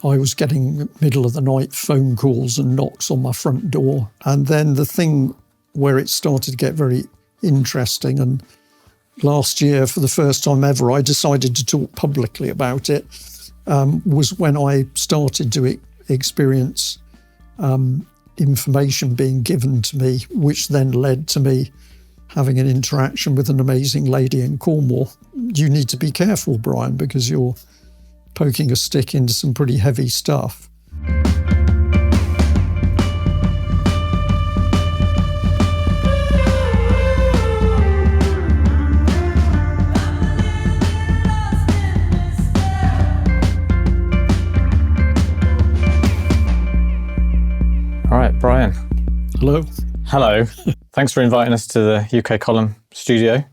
I was getting middle of the night phone calls and knocks on my front door. And then the thing where it started to get very interesting, and last year, for the first time ever, I decided to talk publicly about it, was when I started to experience information being given to me, which then led to me having an interaction with an amazing lady in Cornwall. You need to be careful, Brian, because you're poking a stick into some pretty heavy stuff. All right, Brian. Hello. Hello. Thanks for inviting us to the UK Column studio.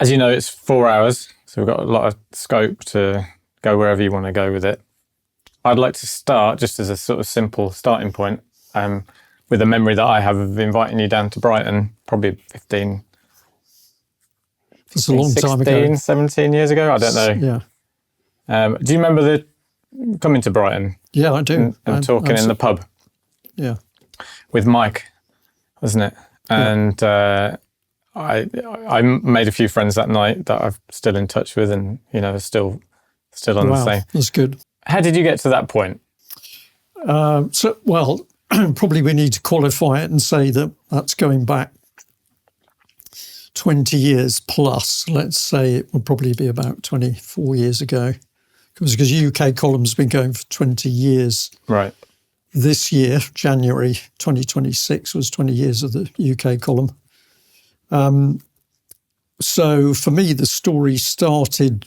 As you know, it's 4 hours, so we've got a lot of scope to go wherever you want to go with it. I'd like to start, just as a sort of simple starting point, with a memory that I have of inviting you down to Brighton, probably 15, it's a long 16, time ago. 17 years ago, I don't know. Yeah. Do you remember coming to Brighton? Yeah, I do. And talking in the pub? Yeah. With Mike, wasn't it? And I made a few friends that night that I'm still in touch with, and still on the same. That's good. How did you get to that point? Probably we need to qualify it and say that that's going back 20 years plus. Let's say it would probably be about 24 years ago, because UK Column's been going for 20 years. Right. This year, January 2026, was 20 years of the UK Column. So for me, the story started,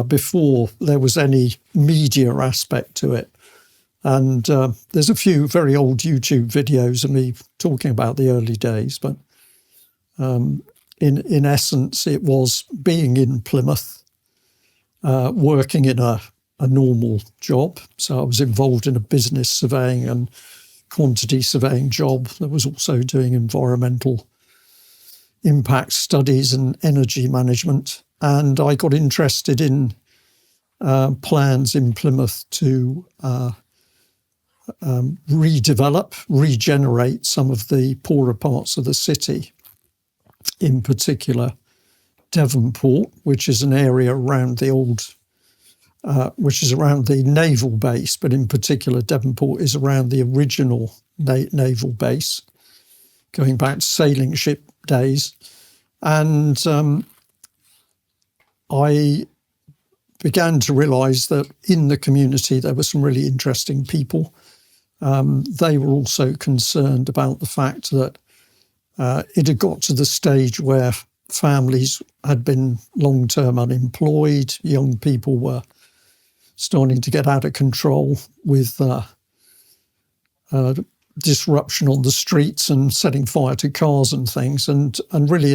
before there was any media aspect to it. And there's a few very old YouTube videos of me talking about the early days, but in essence, it was being in Plymouth, working in a normal job. So I was involved in a business surveying and quantity surveying job that was also doing environmental impact studies and energy management. And I got interested in plans in Plymouth to regenerate some of the poorer parts of the city, in particular Devonport, which is an area around which is around the naval base, but in particular Devonport is around the original naval base, going back to sailing ship days. And I began to realise that in the community there were some really interesting people. They were also concerned about the fact that it had got to the stage where families had been long-term unemployed, young people were starting to get out of control with disruption on the streets and setting fire to cars and things. And really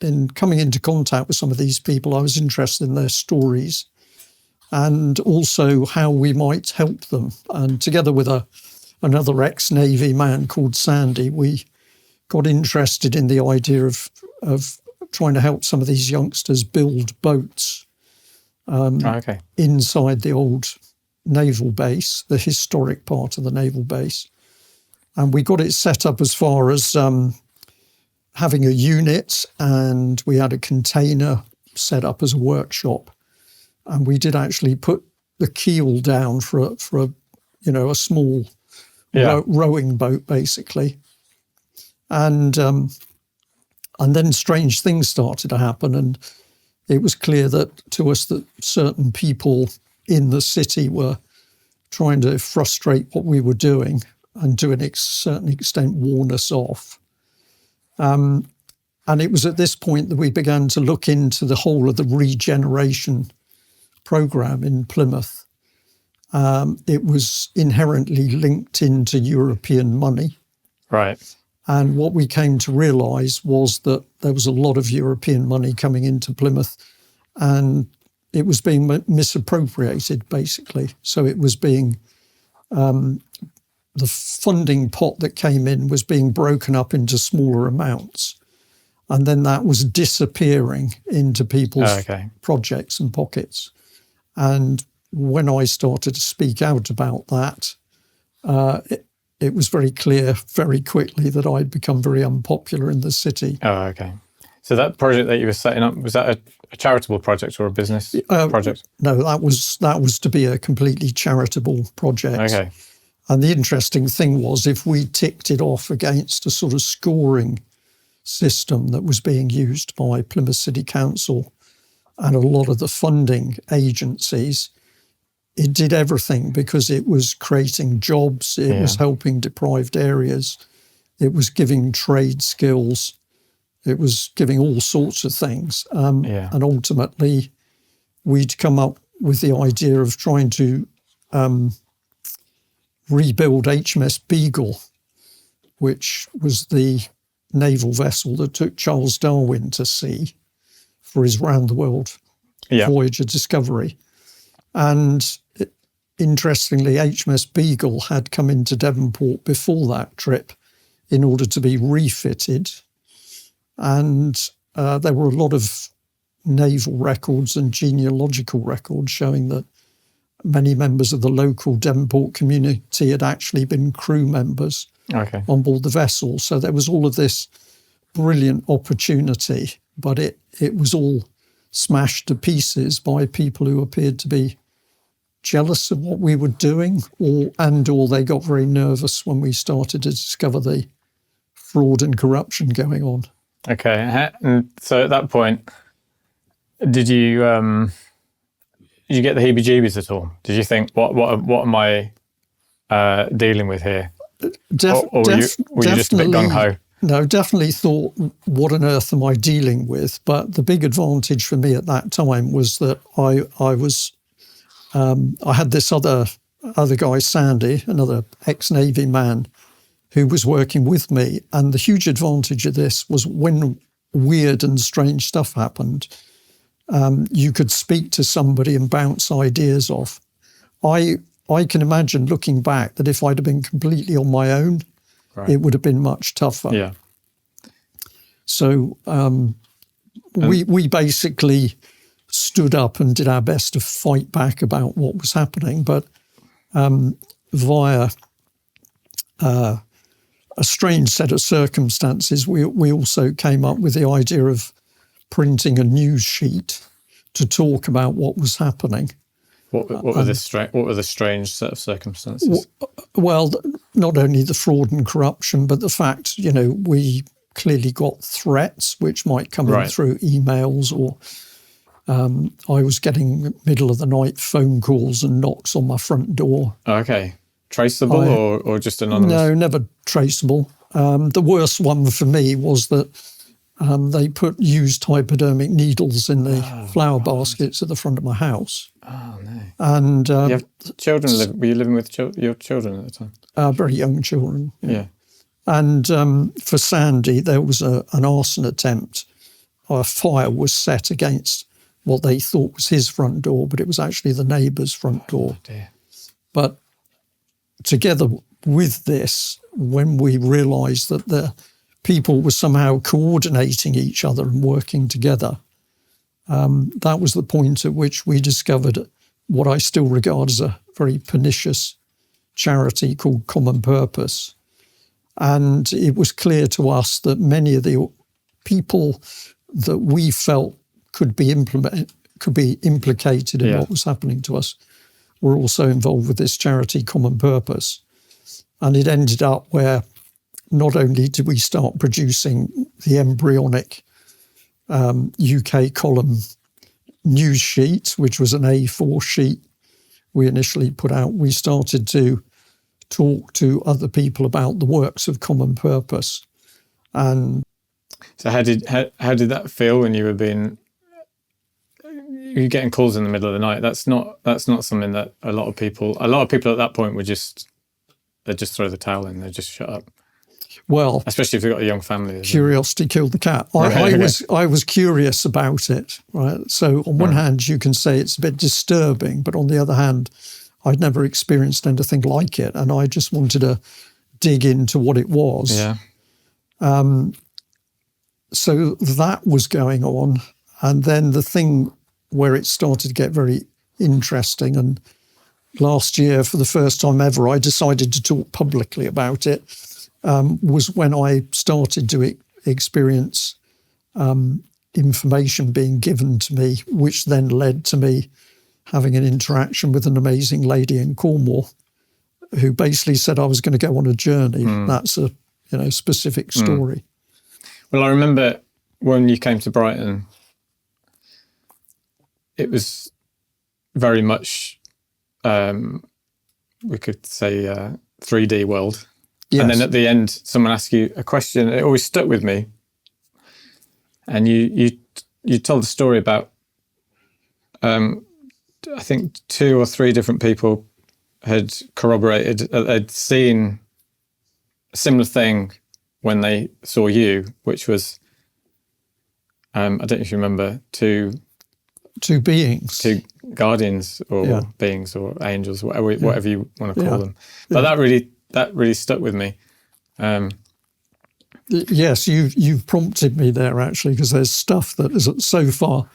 in coming into contact with some of these people, I was interested in their stories and also how we might help them. And together with another ex-Navy man called Sandy, we got interested in the idea of trying to help some of these youngsters build boats inside the old naval base, the historic part of the naval base. And we got it set up as far as having a unit, and we had a container set up as a workshop. And we did actually put the keel down for a small rowing boat, basically. And then strange things started to happen, and it was clear to us that certain people in the city were trying to frustrate what we were doing and to a certain extent warn us off. And it was at this point that we began to look into the whole of the regeneration programme in Plymouth. It was inherently linked into European money. Right. And what we came to realise was that there was a lot of European money coming into Plymouth, and it was being misappropriated, basically. So it was being, the funding pot that came in was being broken up into smaller amounts. And then that was disappearing into people's projects and pockets. And when I started to speak out about that, it was very clear very quickly that I'd become very unpopular in the city. Oh, okay. So that project that you were setting up, was that a charitable project or a business project? No, that was to be a completely charitable project. Okay. And the interesting thing was, if we ticked it off against a sort of scoring system that was being used by Plymouth City Council and a lot of the funding agencies, it did everything because it was creating jobs, it was helping deprived areas, it was giving trade skills, it was giving all sorts of things. And ultimately, we'd come up with the idea of trying to rebuild HMS Beagle, which was the naval vessel that took Charles Darwin to sea for his round-the-world voyage of discovery. And interestingly, HMS Beagle had come into Devonport before that trip in order to be refitted. And there were a lot of naval records and genealogical records showing that many members of the local Devonport community had actually been crew members on board the vessel. So there was all of this brilliant opportunity, but it was all smashed to pieces by people who appeared to be jealous of what we were doing, or they got very nervous when we started to discover the fraud and corruption going on. Okay. And so at that point, did you get the heebie-jeebies at all? Did you think, what am I dealing with here? Or were you just a bit gung-ho? No, definitely thought, what on earth am I dealing with? But the big advantage for me at that time was that I had this other guy, Sandy, another ex-Navy man, who was working with me. And the huge advantage of this was when weird and strange stuff happened, you could speak to somebody and bounce ideas off. I can imagine, looking back, that if I'd have been completely on my own, it would have been much tougher. Yeah. So we basically stood up and did our best to fight back about what was happening, but via a strange set of circumstances, we also came up with the idea of printing a news sheet to talk about what was happening. What were the strange set of circumstances? Well, not only the fraud and corruption, but the fact, we clearly got threats which might come in through emails, or I was getting middle of the night phone calls and knocks on my front door. Okay. Traceable or just anonymous? No, never traceable. The worst one for me was that they put used hypodermic needles in the flower baskets at the front of my house. Oh, no. And you have children? Were you living with your children at the time? Very young children. Yeah. And for Sandy, there was an arson attempt. A fire was set against what they thought was his front door, but it was actually the neighbour's front door. Oh, dear. But together with this, when we realised that the people were somehow coordinating each other and working together, that was the point at which we discovered what I still regard as a very pernicious charity called Common Purpose. And it was clear to us that many of the people that we felt could be implicated in what was happening to us were also involved with this charity Common Purpose. And it ended up where not only did we start producing the embryonic UK column news sheet, which was an A4 sheet we initially put out, we started to talk to other people about the works of Common Purpose. And so how did that feel when you were getting calls in the middle of the night? That's not something that a lot of people at that point they'd just throw the towel in, they'd just shut up. Well, especially if they've got a young family. Curiosity killed the cat. I was curious about it, right? So on one hand, you can say it's a bit disturbing, but on the other hand, I'd never experienced anything like it, and I just wanted to dig into what it was. Yeah. So that was going on, and then the thing where it started to get very interesting. And last year, for the first time ever, I decided to talk publicly about it, was when I started to experience information being given to me, which then led to me having an interaction with an amazing lady in Cornwall who basically said I was going to go on a journey. That's a specific story. Well, I remember when you came to Brighton, it was very much, we could say, 3D world. Yes. And then at the end, someone asked you a question. It always stuck with me. And you told a story about, I think 2 or 3 different people had corroborated, had seen a similar thing when they saw you, which was, I don't know if you remember, two beings, 2 guardians or beings or angels, whatever you want to call them. But that really stuck with me. Yes, you've prompted me there, actually, because there's stuff that is so far,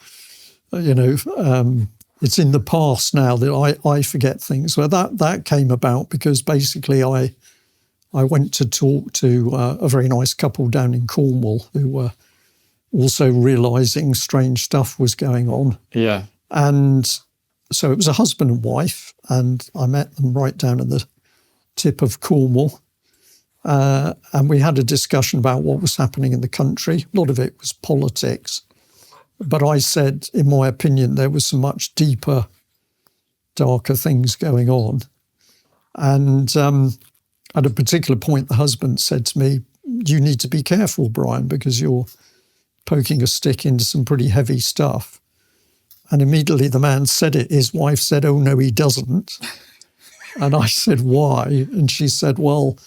it's in the past now that I forget things. Well, that came about because basically I went to talk to a very nice couple down in Cornwall who were also realising strange stuff was going on. Yeah. And so it was a husband and wife, and I met them right down at the tip of Cornwall. And we had a discussion about what was happening in the country. A lot of it was politics. But I said, in my opinion, there was some much deeper, darker things going on. And at a particular point, the husband said to me, you need to be careful, Brian, because you're poking a stick into some pretty heavy stuff. And immediately the man said it. His wife said, oh, no, he doesn't. And I said, why? And she said, well,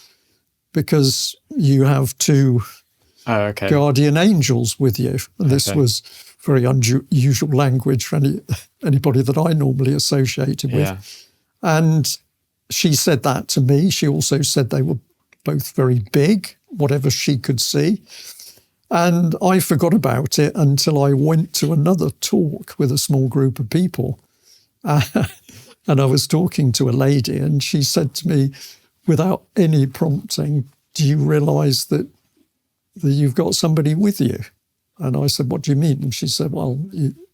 because you have 2 guardian angels with you. And this was very unusual language for anybody that I normally associated with. Yeah. And she said that to me. She also said they were both very big, whatever she could see. And I forgot about it until I went to another talk with a small group of people. And I was talking to a lady, and she said to me, without any prompting, do you realise that you've got somebody with you? And I said, what do you mean? And she said, well,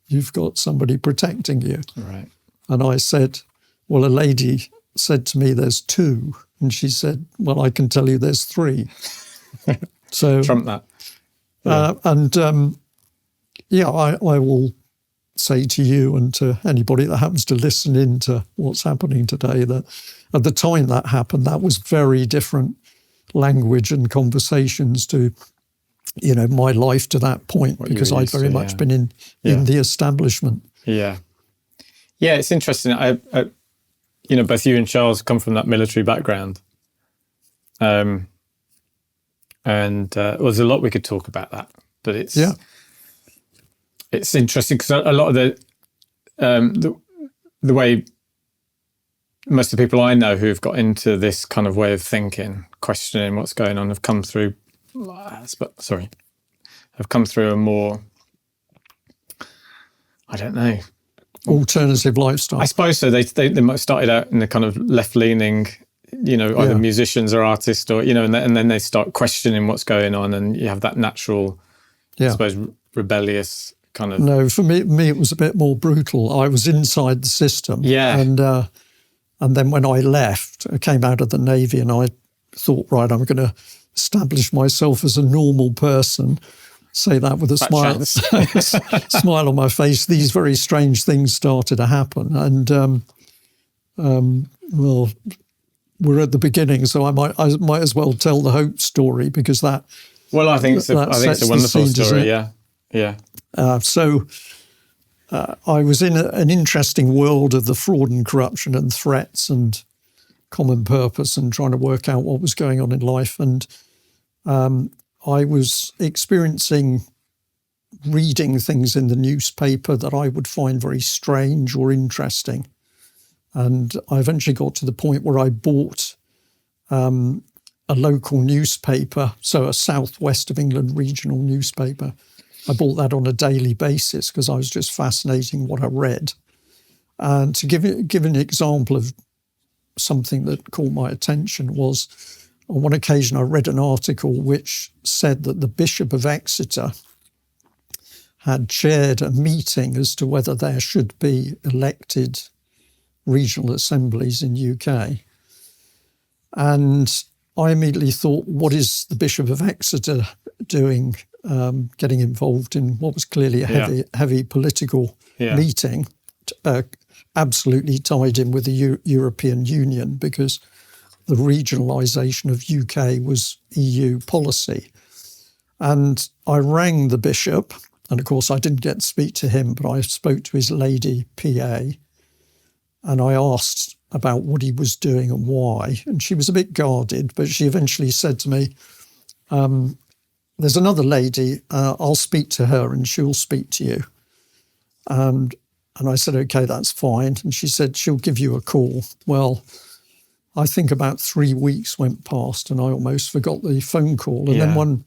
you've got somebody protecting you. Right. And I said, well, a lady said to me, there's 2. And she said, well, I can tell you there's 3. So trump that. Yeah. I will say to you and to anybody that happens to listen in to what's happening today that at the time that happened, that was very different language and conversations to, my life to that point, because I'd very much been in the establishment. Yeah. Yeah, it's interesting. I both you and Charles come from that military background. And there's a lot we could talk about that, but it's interesting because a lot of the way most of the people I know who have got into this kind of way of thinking, questioning what's going on, have come through a more, I don't know, alternative lifestyle. I suppose so. They might have started out in the kind of left-leaning, either musicians or artists, or and then they start questioning what's going on, and you have that natural, I suppose, rebellious kind of. No, for me it was a bit more brutal. I was inside the system, and then when I left, I came out of the Navy, and I thought, right, I'm going to establish myself as a normal person. Say that with a smile on my face. These very strange things started to happen, and well, we're at the beginning, so I might as well tell the hope story, because that. Well, I think it's a wonderful story. Yeah. So I was in an interesting world of the fraud and corruption and threats and common purpose, and trying to work out what was going on in life, and I was experiencing reading things in the newspaper that I would find very strange or interesting. And I eventually got to the point where I bought a local newspaper, so a Southwest of England regional newspaper. I bought that on a daily basis because I was just fascinating what I read. And to give an example of something that caught my attention was, on one occasion I read an article which said that the Bishop of Exeter had chaired a meeting as to whether there should be elected regional assemblies in UK. And I immediately thought, what is the Bishop of Exeter doing, getting involved in what was clearly a heavy political meeting, absolutely tied in with the European Union, because the regionalisation of UK was EU policy. And I rang the bishop, and of course I didn't get to speak to him, but I spoke to his lady PA, and I asked about what he was doing and why. And she was a bit guarded, but she eventually said to me, there's another lady, I'll speak to her and she'll speak to you. And I said, okay, that's fine. And she said, she'll give you a call. Well, I think about 3 weeks went past and I almost forgot the phone call. And then one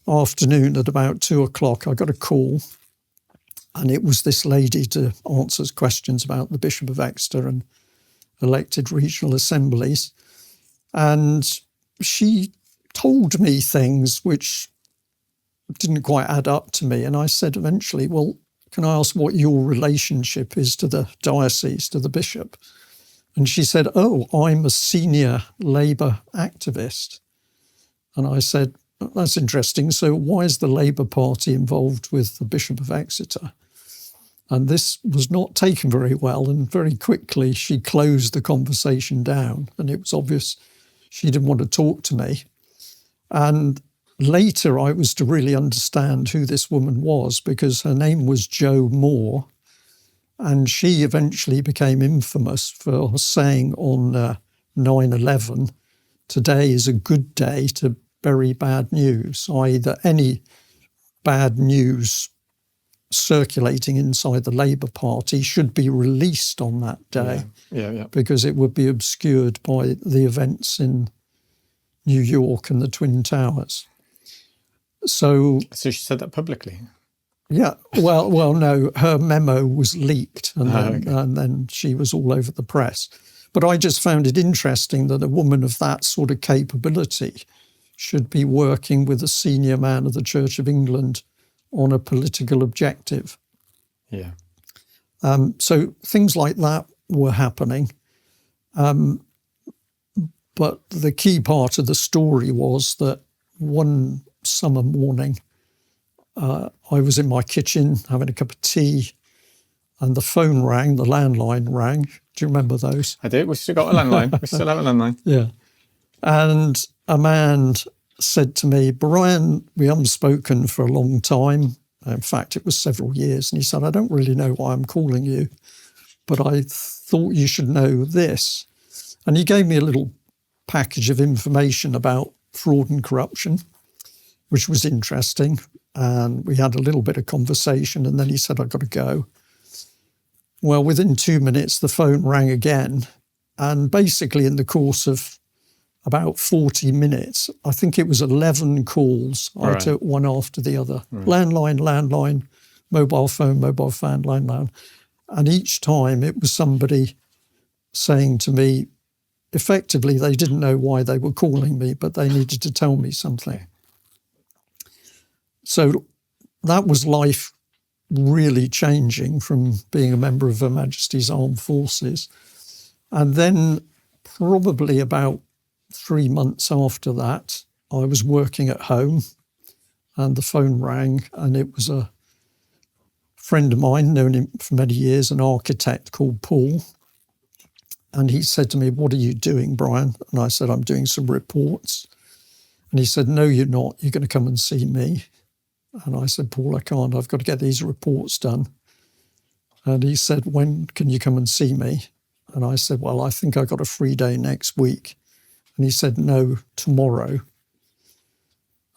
afternoon at about 2:00, I got a call, and it was this lady to answer questions about the Bishop of Exeter and elected regional assemblies. And she told me things which didn't quite add up to me. And I said eventually, well, can I ask what your relationship is to the diocese, to the bishop? And she said, oh, I'm a senior Labour activist. And I said, that's interesting. So why is the Labour Party involved with the Bishop of Exeter? And this was not taken very well. And very quickly she closed the conversation down. And it was obvious she didn't want to talk to me. And later I was to really understand who this woman was, because her name was Jo Moore. And she eventually became infamous for saying on 9/11, today is a good day to bury bad news, i.e. that any bad news circulating inside the Labour Party should be released on that day, because it would be obscured by the events in New York and the Twin Towers. So she said that publicly? Yeah, well, no, her memo was leaked, and then she was all over the press. But I just found it interesting that a woman of that sort of capability should be working with a senior man of the Church of England on a political objective. Yeah. So things like that were happening. But the key part of the story was that one summer morning, I was in my kitchen having a cup of tea, and the phone rang, the landline rang. Do you remember those? I do. We've still got a landline. We still have a landline. Yeah. And a man said to me, Brian, we haven't spoken for a long time. In fact, it was several years. And he said, I don't really know why I'm calling you, but I thought you should know this. And he gave me a little package of information about fraud and corruption, which was interesting. And we had a little bit of conversation, and then he said, I've got to go. Well, within 2 minutes, the phone rang again. And basically in the course of about 40 minutes, I think it was 11 calls. I took one after the other. Landline, mobile phone, landline. And each time it was somebody saying to me, effectively, they didn't know why they were calling me, but they needed to tell me something. So that was life really changing from being a member of Her Majesty's Armed Forces. And then probably about 3 months after that, I was working at home and the phone rang, and it was a friend of mine, known him for many years, an architect called Paul. And he said to me, what are you doing, Brian? And I said, I'm doing some reports. And he said, no, you're not. You're going to come and see me. And I said, Paul, I can't. I've got to get these reports done. And he said, when can you come and see me? And I said, well, I think I got a free day next week. And he said, no, tomorrow.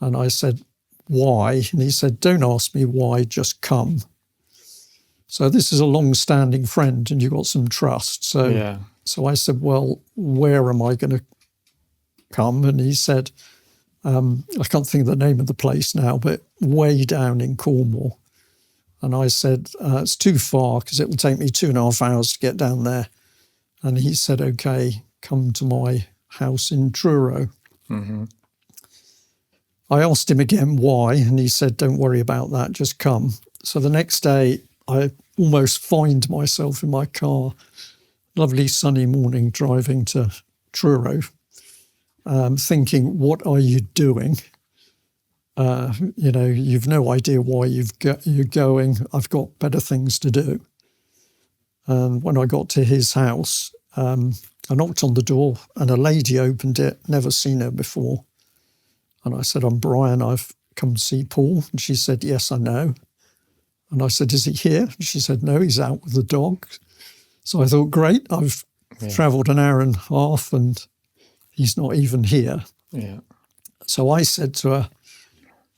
And I said, why? And he said, don't ask me why, just come. So this is a long-standing friend and you've got some trust. So I said, well, where am I going to come? And he said, I can't think of the name of the place now, but way down in Cornwall. And I said, it's too far because it will take me 2.5 hours to get down there. And he said, okay, come to my house in Truro. Mm-hmm. I asked him again why, and he said, don't worry about that, just come. So the next day, I almost find myself in my car, lovely sunny morning, driving to Truro, thinking, what are you doing? You've no idea why you're going. I've got better things to do. And when I got to his house, I knocked on the door and a lady opened it, never seen her before. And I said, I'm Brian, I've come to see Paul. And she said, yes, I know. And I said, is he here? And she said, no, he's out with the dog. So I thought, great, I've travelled an hour and a half and he's not even here. Yeah. So I said to her,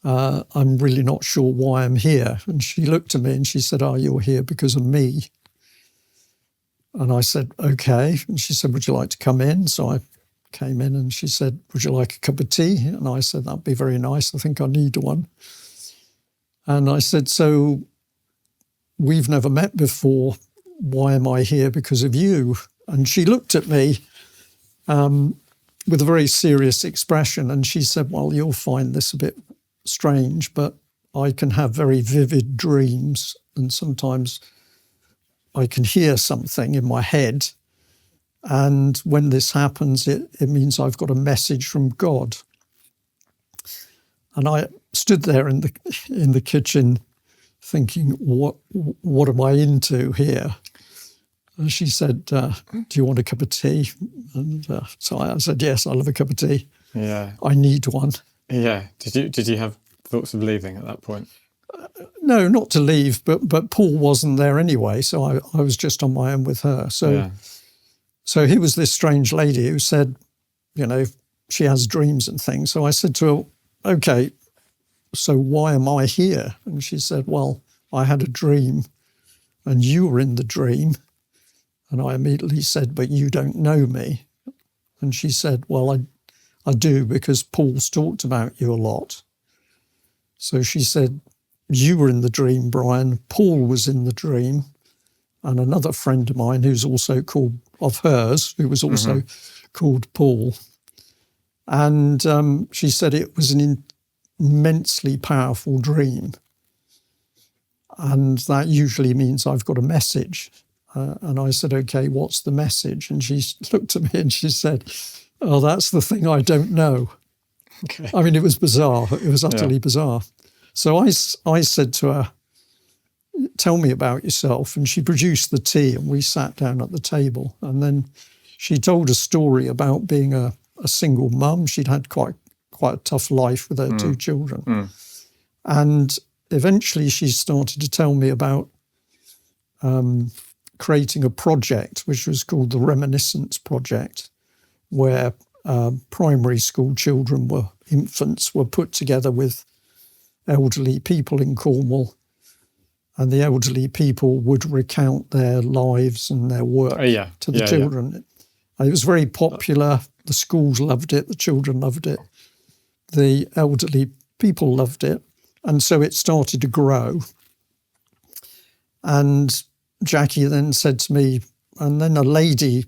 I'm really not sure why I'm here. And she looked at me and she said, oh, you're here because of me. And I said, okay. And she said, would you like to come in? So I came in and she said, would you like a cup of tea? And I said, that'd be very nice. I think I need one. And I said, so we've never met before. Why am I here? Because of you. And she looked at me with a very serious expression. And she said, well, you'll find this a bit strange, but I can have very vivid dreams. And sometimes I can hear something in my head. And when this happens, it means I've got a message from God. And I stood there in the kitchen thinking, what am I into here? And she said, do you want a cup of tea? And so I said, yes, I love a cup of tea. Yeah. I need one. Yeah. Did you have thoughts of leaving at that point? No, not to leave, but Paul wasn't there anyway, so I was just on my own with her. So he was this strange lady who said, she has dreams and things. So I said to her, okay, so why am I here? And she said, well, I had a dream and you were in the dream. And I immediately said, but you don't know me. And she said, well, I do because Paul's talked about you a lot. So she said, you were in the dream, Brian. Paul was in the dream. And another friend of mine who's also called, of hers, who was also called Paul. And she said it was an immensely powerful dream. And that usually means I've got a message. And I said, okay, what's the message? And she looked at me and she said, oh, that's the thing I don't know. Okay. I mean, it was bizarre. It was utterly bizarre. So I said to her, tell me about yourself. And she produced the tea and we sat down at the table. And then she told a story about being a single mum. She'd had quite a tough life with her 2 children. And eventually she started to tell me about creating a project which was called the Reminiscence Project, where primary school children, infants were put together with elderly people in Cornwall, and the elderly people would recount their lives and their work to the children. And it was very popular. The schools loved it. The children loved it. The elderly people loved it. And so it started to grow. And Jackie then said to me, and then a lady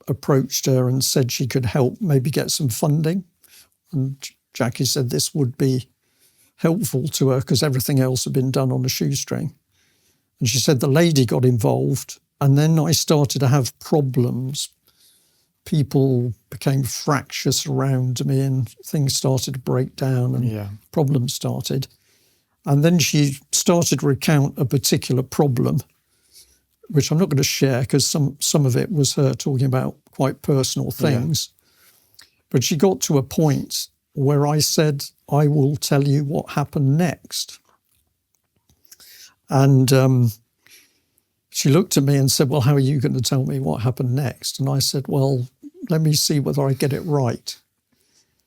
approached her and said she could help maybe get some funding. And Jackie said this would be helpful to her because everything else had been done on a shoestring. And she said the lady got involved, and then I started to have problems. People became fractious around me and things started to break down and problems started. And then she started to recount a particular problem, which I'm not going to share because some of it was her talking about quite personal things. But she got to a point where I said, I will tell you what happened next. And she looked at me and said, well, how are you going to tell me what happened next? And I said, well, let me see whether I get it right.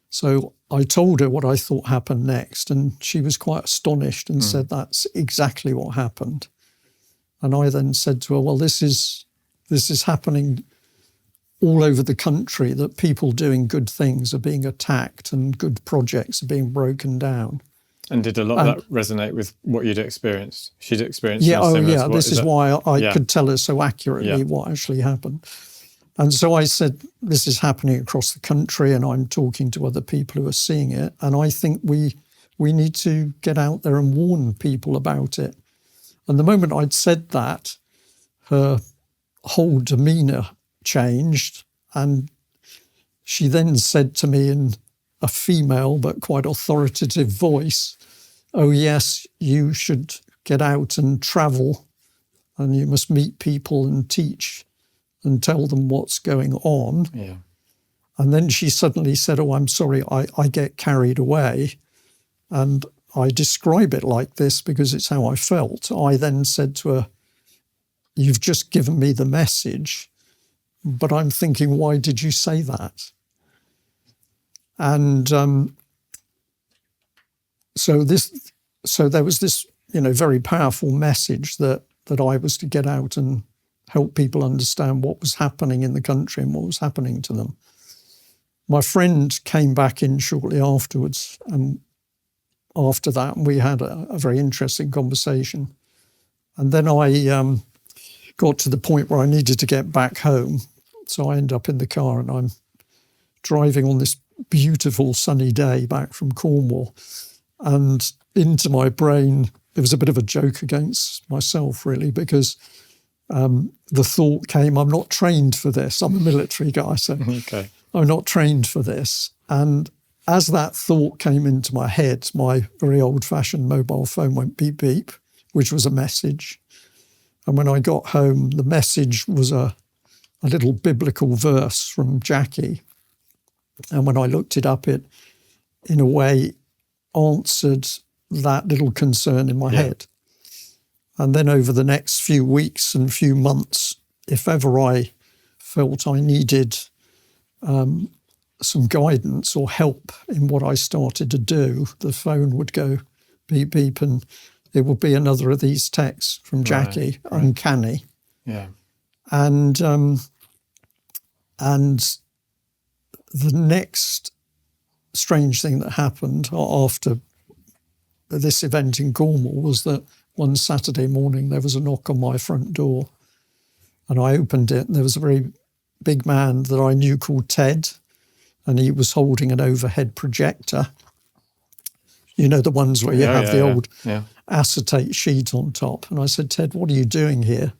So I told her what I thought happened next, and she was quite astonished and said, that's exactly what happened. And I then said to her, well, this is happening all over the country, that people doing good things are being attacked and good projects are being broken down. And did a lot of that resonate with what you'd experienced? She'd experienced Yeah, something oh similar yeah, to what, this is why I Yeah. could tell her so accurately what actually happened. And so I said, this is happening across the country and I'm talking to other people who are seeing it. And I think we need to get out there and warn people about it. And the moment I'd said that, her whole demeanour changed. And she then said to me in a female but quite authoritative voice, oh yes, you should get out and travel and you must meet people and teach and tell them what's going on. Yeah. And then she suddenly said, oh, I'm sorry, I get carried away. And I describe it like this because it's how I felt. I then said to her, you've just given me the message, but I'm thinking, why did you say that? And so there was this, very powerful message that I was to get out and help people understand what was happening in the country and what was happening to them. My friend came back in shortly afterwards, and after that, we had a very interesting conversation. And then I got to the point where I needed to get back home. So I end up in the car and I'm driving on this beautiful sunny day back from Cornwall. And into my brain, it was a bit of a joke against myself, really, because the thought came, I'm not trained for this. I'm a military guy, so Okay. I'm not trained for this. And as that thought came into my head, my very old-fashioned mobile phone went beep, beep, which was a message. And when I got home, the message was a little biblical verse from Jackie. And when I looked it up, it, in a way, answered that little concern in my head. And then over the next few weeks and few months, if ever I felt I needed some guidance or help in what I started to do, the phone would go beep, beep, and it would be another of these texts from Jackie, Right. uncanny. Yeah. And the next strange thing that happened after this event in Cornwall was that one Saturday morning there was a knock on my front door, and I opened it, and there was a very big man that I knew called Ted, and he was holding an overhead projector. You know, the ones where you have the old acetate sheet on top. And I said, Ted, what are you doing here?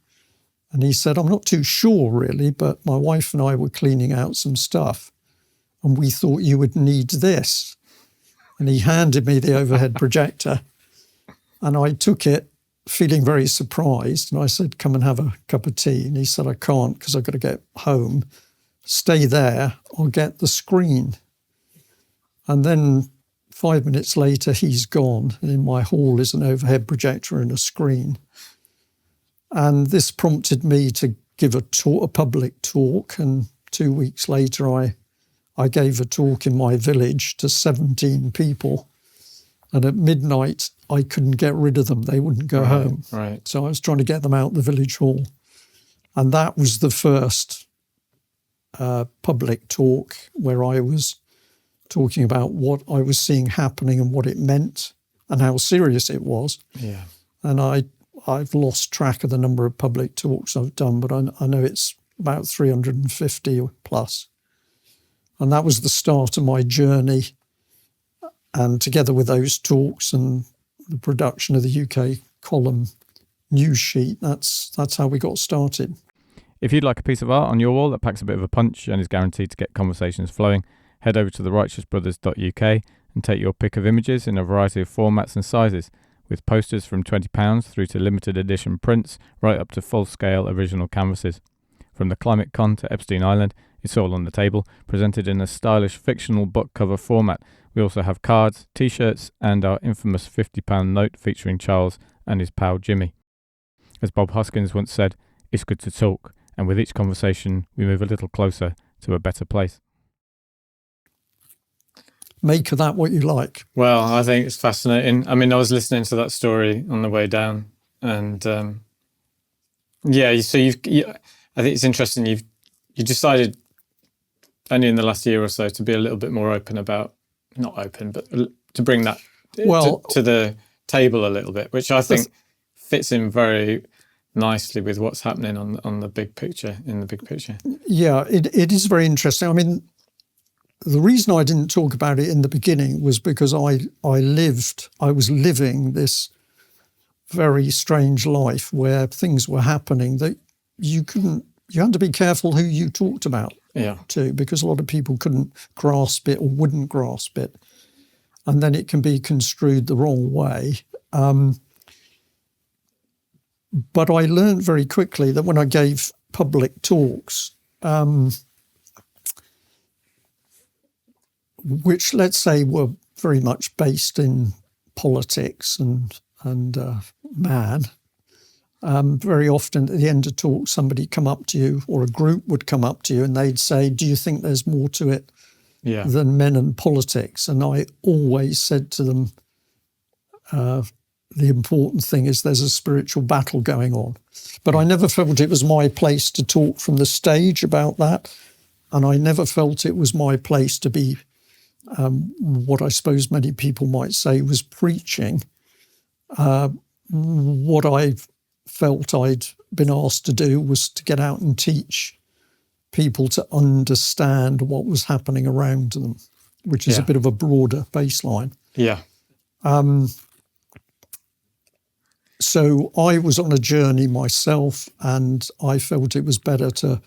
And he said, I'm not too sure really, but my wife and I were cleaning out some stuff and we thought you would need this. And he handed me the overhead projector and I took it feeling very surprised. And I said, come and have a cup of tea. And he said, I can't because I've got to get home. Stay there, I'll get the screen. And then 5 minutes later, he's gone. And in my hall is an overhead projector and a screen. And this prompted me to give a public talk. And 2 weeks later, I gave a talk in my village to 17 people. And at midnight, I couldn't get rid of them. They wouldn't go home. Right. So I was trying to get them out the village hall. And that was the first public talk where I was talking about what I was seeing happening and what it meant and how serious it was. Yeah. And I've lost track of the number of public talks I've done, but I know it's about 350 plus. And that was the start of my journey. And together with those talks and the production of the UK column news sheet, that's how we got started. If you'd like a piece of art on your wall that packs a bit of a punch and is guaranteed to get conversations flowing, head over to therighteousbrothers.uk and take your pick of images in a variety of formats and sizes, with posters from £20 through to limited edition prints, right up to full-scale original canvases. From the Climate Con to Epstein Island, it's all on the table, presented in a stylish fictional book cover format. We also have cards, t-shirts and our infamous £50 note featuring Charles and his pal Jimmy. As Bob Hoskins once said, it's good to talk, and with each conversation we move a little closer to a better place. Make of that what you like. Well, I think it's fascinating. I mean, I was listening to that story on the way down, and I think it's interesting. You decided only in the last year or so to be a little bit more open about, not open, but to bring that to the table a little bit, which I think fits in very nicely with what's happening on the big picture, in the big picture. Yeah, it is very interesting. I mean, the reason I didn't talk about it in the beginning was because I was living this very strange life where things were happening that you had to be careful who you talked about to, because a lot of people couldn't grasp it or wouldn't grasp it. And then it can be construed the wrong way. But I learned very quickly that when I gave public talks, which, let's say, were very much based in politics and man, very often at the end of talk, somebody come up to you, or a group would come up to you, and they'd say, "Do you think there's more to it than men and politics?" And I always said to them, the important thing is there's a spiritual battle going on. But I never felt it was my place to talk from the stage about that. And I never felt it was my place to be what I suppose many people might say was preaching. What I felt I'd been asked to do was to get out and teach people to understand what was happening around them, which is a bit of a broader baseline. Yeah. So I was on a journey myself, and I felt it was better to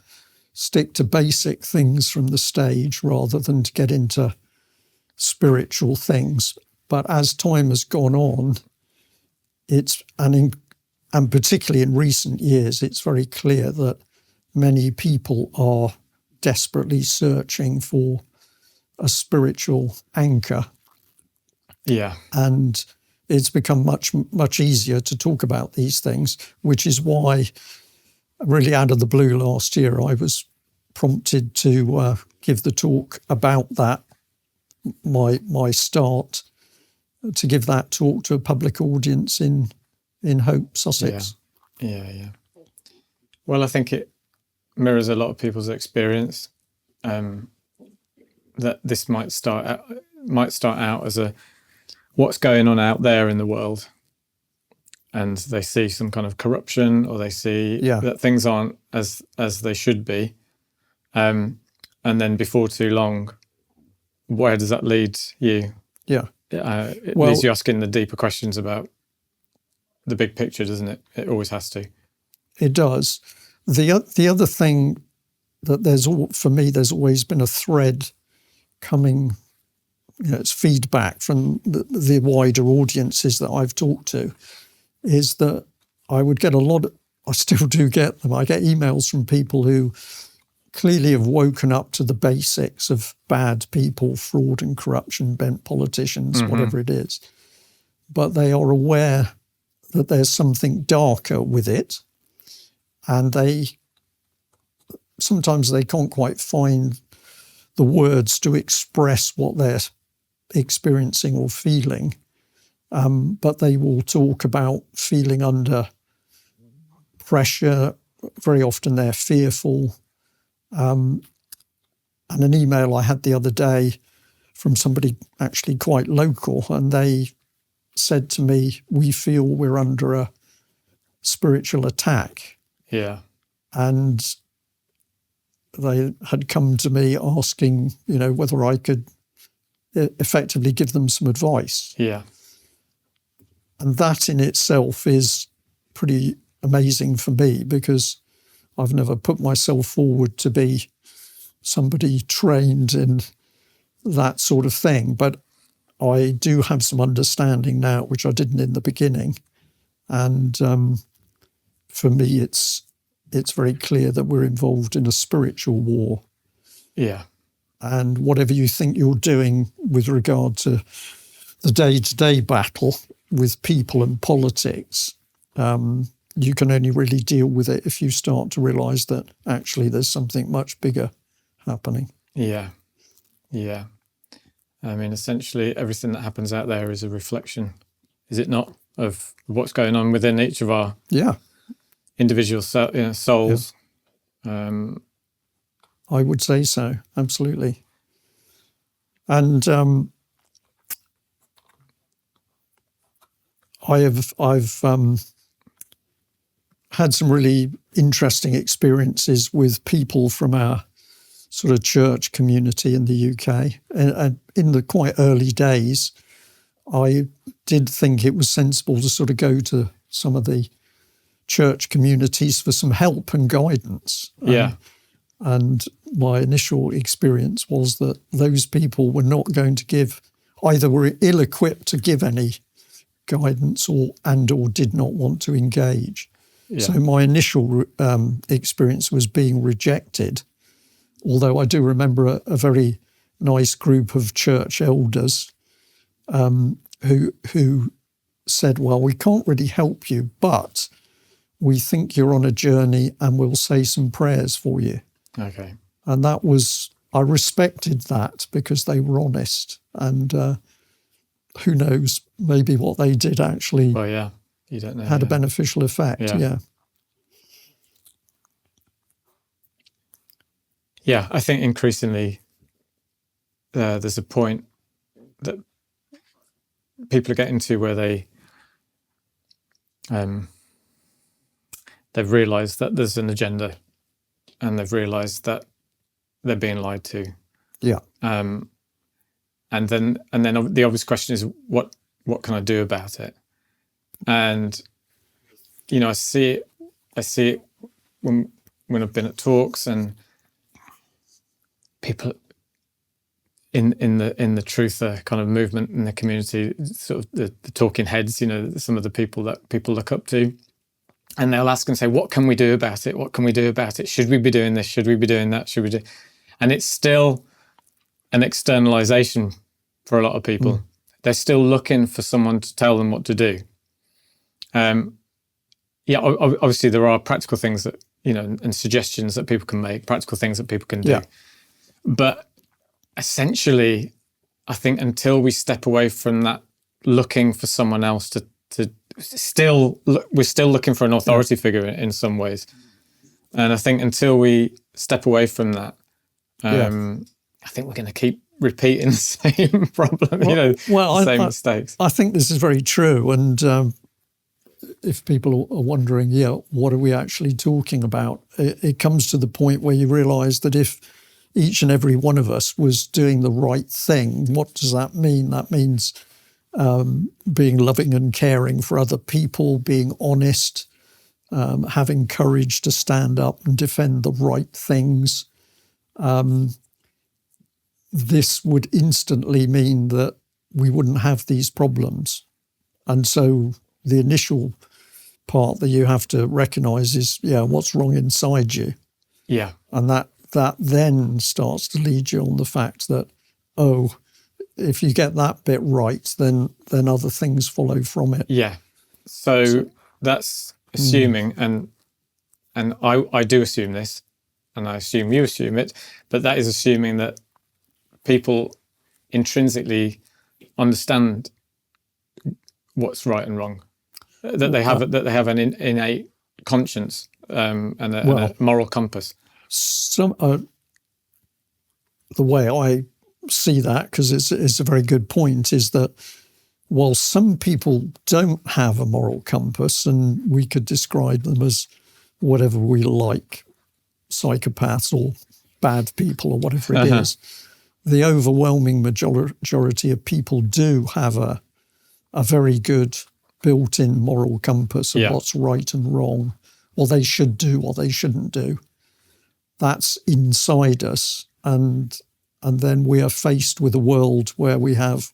stick to basic things from the stage rather than to get into spiritual things. But as time has gone on, and particularly in recent years, it's very clear that many people are desperately searching for a spiritual anchor. Yeah. And it's become much, much easier to talk about these things, which is why, really out of the blue last year, I was prompted to give the talk about that, my start, to give that talk to a public audience in Hope, Sussex. Yeah. Well, I think it mirrors a lot of people's experience, that this might start out as what's going on out there in the world, and they see some kind of corruption, or they see that things aren't as they should be, and then before too long, where does that lead you? It leads you asking the deeper questions about the big picture, doesn't it? It always has to. It does. The other thing that for me there's always been a thread coming. It's feedback from the wider audiences that I've talked to, is that I would get I still do get them. I get emails from people who clearly have woken up to the basics of bad people, fraud and corruption, bent politicians, whatever it is. But they are aware that there's something darker with it, and sometimes they can't quite find the words to express what they're experiencing or feeling, but they will talk about feeling under pressure. Very often they're fearful. And an email I had the other day from somebody actually quite local, and they said to me, "We feel we're under a spiritual attack." Yeah. And they had come to me asking, whether I could effectively give them some advice. Yeah. And that in itself is pretty amazing for me, because I've never put myself forward to be somebody trained in that sort of thing. But I do have some understanding now, which I didn't in the beginning. And for me, it's very clear that we're involved in a spiritual war. Yeah. And whatever you think you're doing with regard to the day-to-day battle with people and politics, you can only really deal with it if you start to realise that actually there's something much bigger happening. Yeah. I mean, essentially everything that happens out there is a reflection, is it not, of what's going on within each of our individual souls? I would say so, absolutely. And I've had some really interesting experiences with people from our sort of church community in the UK. And in the quite early days, I did think it was sensible to sort of go to some of the church communities for some help and guidance. Yeah. And my initial experience was that those people were not going to give, either were ill-equipped to give any guidance or did not want to engage. Yeah. So my initial experience was being rejected, although I do remember a very nice group of church elders who said, well, we can't really help you, but we think you're on a journey and we'll say some prayers for you. Okay. And I respected that because they were honest. And who knows, maybe what they did actually Well, yeah, you don't know. had a beneficial effect. Yeah. Yeah, I think increasingly there's a point that people are getting to where they've realised that there's an agenda, and they've realised that they're being lied to. Yeah. And then the obvious question is, what can I do about it? And I see it when I've been at talks, and people in the truther kind of movement in the community, sort of the talking heads, some of the people that people look up to, and they'll ask and say, what can we do about it? What can we do about it? Should we be doing this? Should we be doing that? Should we do? And it's still an externalization for a lot of people. They're still looking for someone to tell them what to do. Obviously there are practical things that, and suggestions that people can make, practical things that people can do. Yeah. But essentially, I think until we step away from that, looking for someone else to we're still looking for an authority figure in some ways. And I think until we step away from that, I think we're going to keep repeating the same problem, same mistakes. I think this is very true. And if people are wondering, what are we actually talking about? It comes to the point where you realise that if each and every one of us was doing the right thing, what does that mean? That means being loving and caring for other people, being honest, having courage to stand up and defend the right things. This would instantly mean that we wouldn't have these problems. And so the initial part that you have to recognise is, what's wrong inside you? Yeah. And that then starts to lead you on the fact that, if you get that bit right, then other things follow from it. Yeah. So that's assuming, and I do assume this, and I assume you assume it, but that is assuming that people intrinsically understand what's right and wrong, that they have an innate conscience and a moral compass. The way I see that, because it's a very good point, is that while some people don't have a moral compass, and we could describe them as whatever we like, psychopaths or bad people or whatever it is, the overwhelming majority of people do have a very good built-in moral compass of what's right and wrong, what they should do, what they shouldn't do. That's inside us, and then we are faced with a world where we have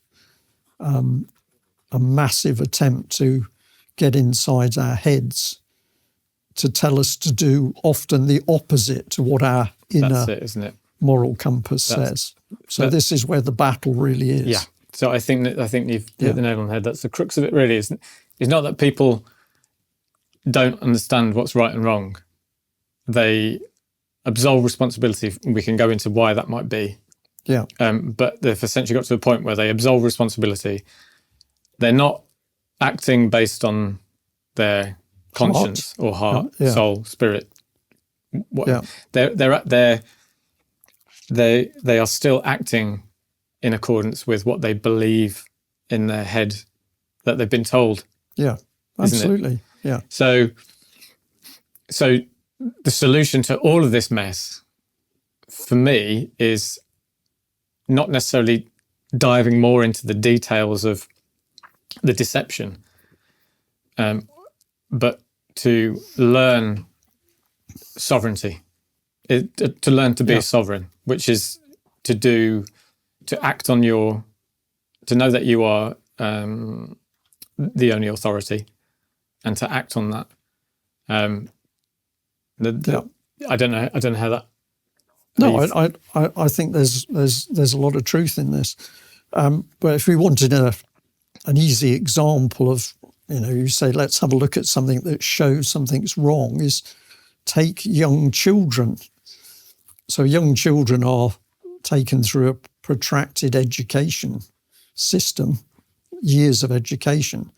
a massive attempt to get inside our heads to tell us to do often the opposite to what our inner moral compass says. So this is where the battle really is. Yeah. So I think you've hit the nail on the head. That's the crux of it, really. It's not that people don't understand what's right and wrong. They absolve responsibility. We can go into why that might be. Yeah. But they've essentially got to the point where they absolve responsibility. They're not acting based on their conscience or heart, soul, spirit. They are still acting in accordance with what they believe in their head that they've been told Yeah, isn't it? absolutely. Yeah. So the solution to all of this mess for me is not necessarily diving more into the details of the deception, but to learn sovereignty, to learn to be a sovereign, which is to act on to know that you are the only authority, and to act on that. I don't know how that. No, I think there's a lot of truth in this. But if we wanted an easy example of, you say, let's have a look at something that shows something's wrong, is take young children. So young children are taken through a protracted education system, years of education,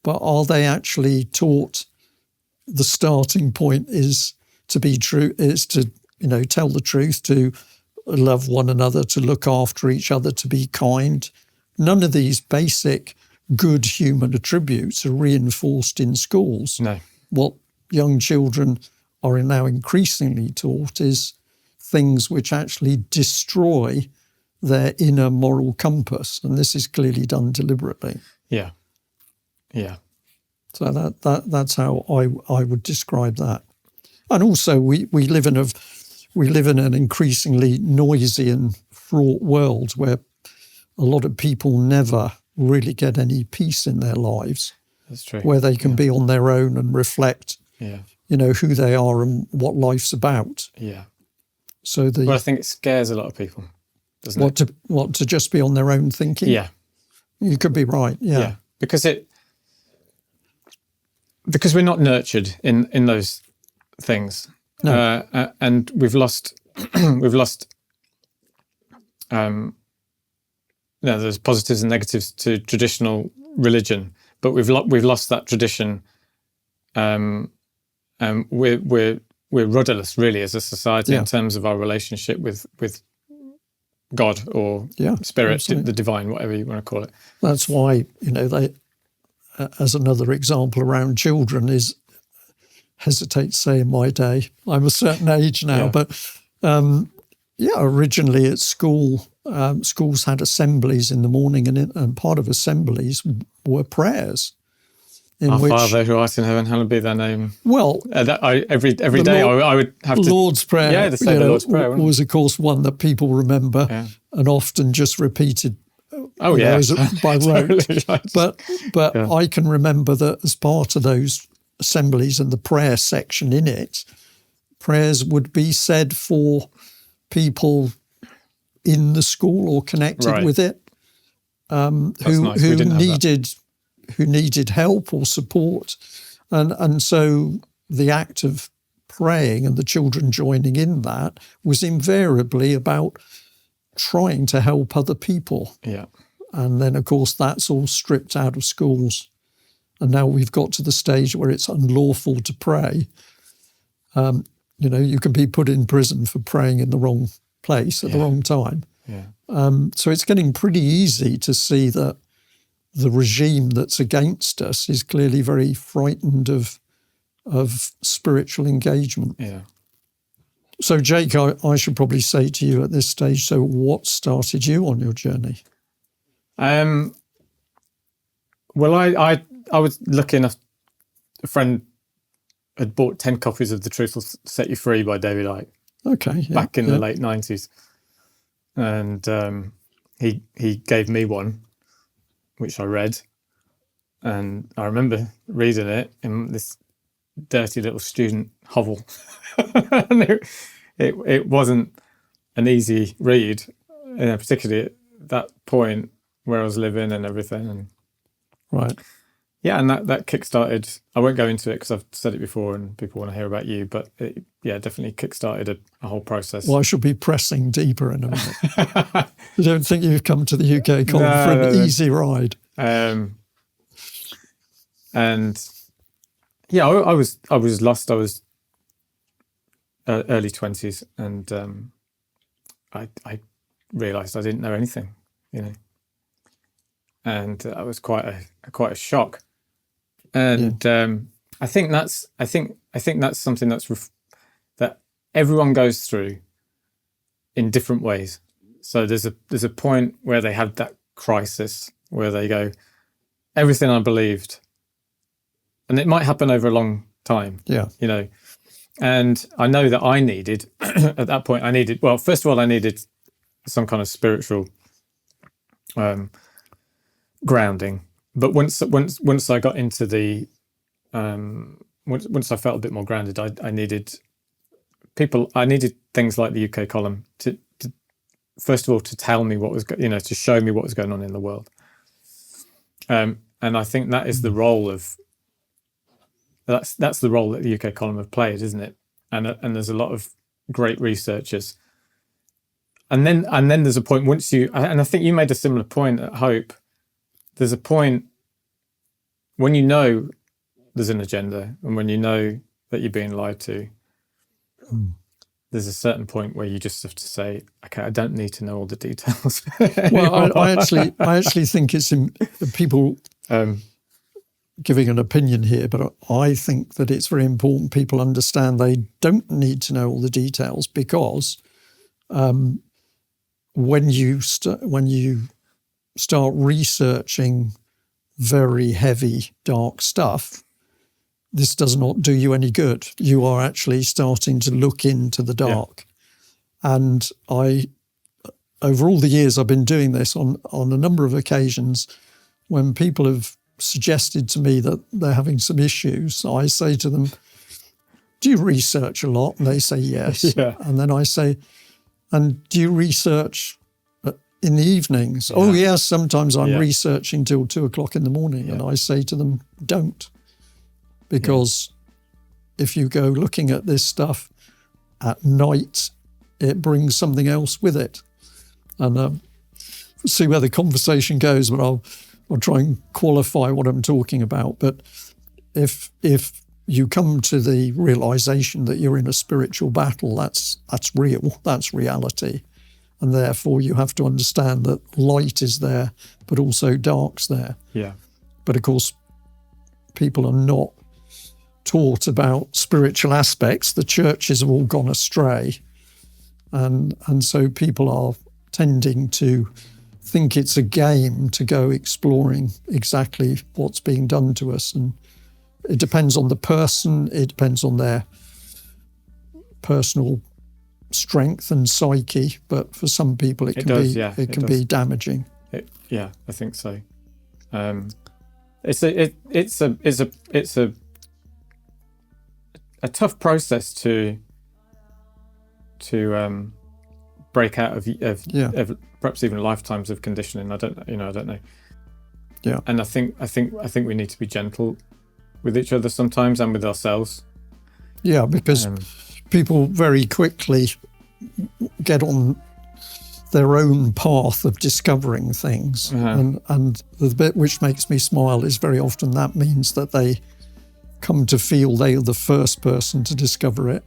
but are they actually taught the starting point is to be true, is to, tell the truth, to love one another, to look after each other, to be kind? None of these basic good human attributes are reinforced in schools. No. What young children are now increasingly taught is things which actually destroy their inner moral compass, and this is clearly done deliberately. Yeah. So that's how I would describe that. And also, we live in an increasingly noisy and fraught world where a lot of people never really get any peace in their lives. That's true. Where they can be on their own and reflect, who they are and what life's about. Yeah. So I think it scares a lot of people, doesn't it? What to just be on their own thinking? Yeah. You could be right. Yeah. Because we're not nurtured in those things. No. And we've lost there's positives and negatives to traditional religion, but we've lost that tradition. We're rudderless, really, as a society in terms of our relationship with God or spirit, absolutely. the divine, whatever you want to call it. That's why, they, as another example around children, is, hesitate to say in my day, I'm a certain age now, but originally at school, schools had assemblies in the morning, and part of assemblies were prayers. Our Father who art in heaven, hallowed be thy name. Well, every day I would have to... Lord's Prayer, to say the Lord's Prayer, was, of course, one that people remember and often just repeated by rote. Totally right. But I can remember that as part of those assemblies and the prayer section in it, prayers would be said for people in the school or connected with it, who needed help or support. And so the act of praying and the children joining in that was invariably about trying to help other people. Yeah. And then, of course, that's all stripped out of schools. And now we've got to the stage where it's unlawful to pray. You can be put in prison for praying in the wrong place at the wrong time. Yeah. So it's getting pretty easy to see that the regime that's against us is clearly very frightened of spiritual engagement. Yeah. So, Jake, I should probably say to you at this stage, so what started you on your journey? Well, I was lucky enough, a friend had bought 10 copies of The Truth Will Set You Free by David Icke. Okay. Back in the late 90s. And he gave me one, which I read. And I remember reading it in this dirty little student hovel. And it wasn't an easy read, particularly at that point where I was living and everything. And right. Yeah, and that kickstarted, I won't go into it because I've said it before and people want to hear about you, but it definitely kickstarted a whole process. Well, I shall be pressing deeper in a minute. I don't think you've come to the UK Colin for an easy ride. And yeah, I was lost. I was early 20s, and I realised I didn't know anything, and that was quite a shock. And I think that's something that everyone goes through in different ways. So there's a point where they have that crisis where they go, everything I believed, and it might happen over a long time. Yeah. You know, and I know that I needed at that point. Well, first of all, I needed some kind of spiritual grounding. But once I got into the once I felt a bit more grounded, I needed things like the UK column to first of all to tell me what was to show me what was going on in the world. And I think that is the role of that's the role that the UK column have played, isn't it? And there's a lot of great researchers. And then there's a point and I think you made a similar point at Hope. There's a point when you know there's an agenda and when you know that you're being lied to, there's a certain point where you just have to say, okay, I don't need to know all the details. Well, I actually think it's in people giving an opinion here, but I think that it's very important people understand they don't need to know all the details, because when you start researching very heavy, dark stuff, this does not do you any good. You are actually starting to look into the dark. Yeah. And over all the years I've been doing this, on a number of occasions, when people have suggested to me that they're having some issues, I say to them, do you research a lot? And they say yes. Yeah. And then I say, and do you research in the evenings? Yeah. Oh yes, sometimes I'm researching till 2:00 in the morning. Yeah. And I say to them, don't. Because if you go looking at this stuff at night, it brings something else with it. And see where the conversation goes, but I'll try and qualify what I'm talking about. But if you come to the realization that you're in a spiritual battle, that's real, that's reality. And therefore you have to understand that light is there, but also dark's there. Yeah. But of course, people are not taught about spiritual aspects. The churches have all gone astray. And so people are tending to think it's a game to go exploring exactly what's being done to us. And it depends on the person, it depends on their personal strength and psyche, but for some people it can be damaging. I think so. It's a tough process to break out of perhaps even lifetimes of conditioning. I don't know. Yeah. And I think we need to be gentle with each other sometimes and with ourselves. Yeah, because people very quickly get on their own path of discovering things. And the bit which makes me smile is very often that means that they come to feel they are the first person to discover it.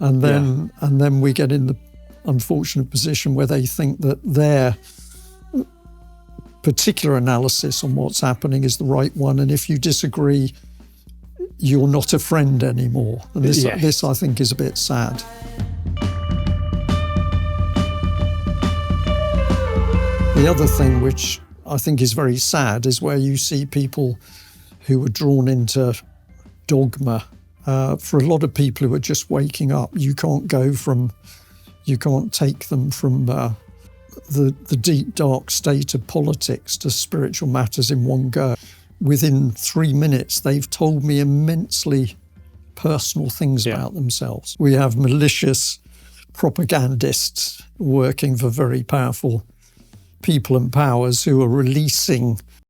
And then we get in the unfortunate position where they think that their particular analysis on what's happening is the right one. And if you disagree, you're not a friend anymore. And this I think is a bit sad. The other thing which I think is very sad is where you see people who are drawn into dogma. For a lot of people who are just waking up, you can't take them from the deep, dark state of politics to spiritual matters in one go. Within 3 minutes, they've told me immensely personal things about themselves. We have malicious propagandists working for very powerful people and powers who are releasing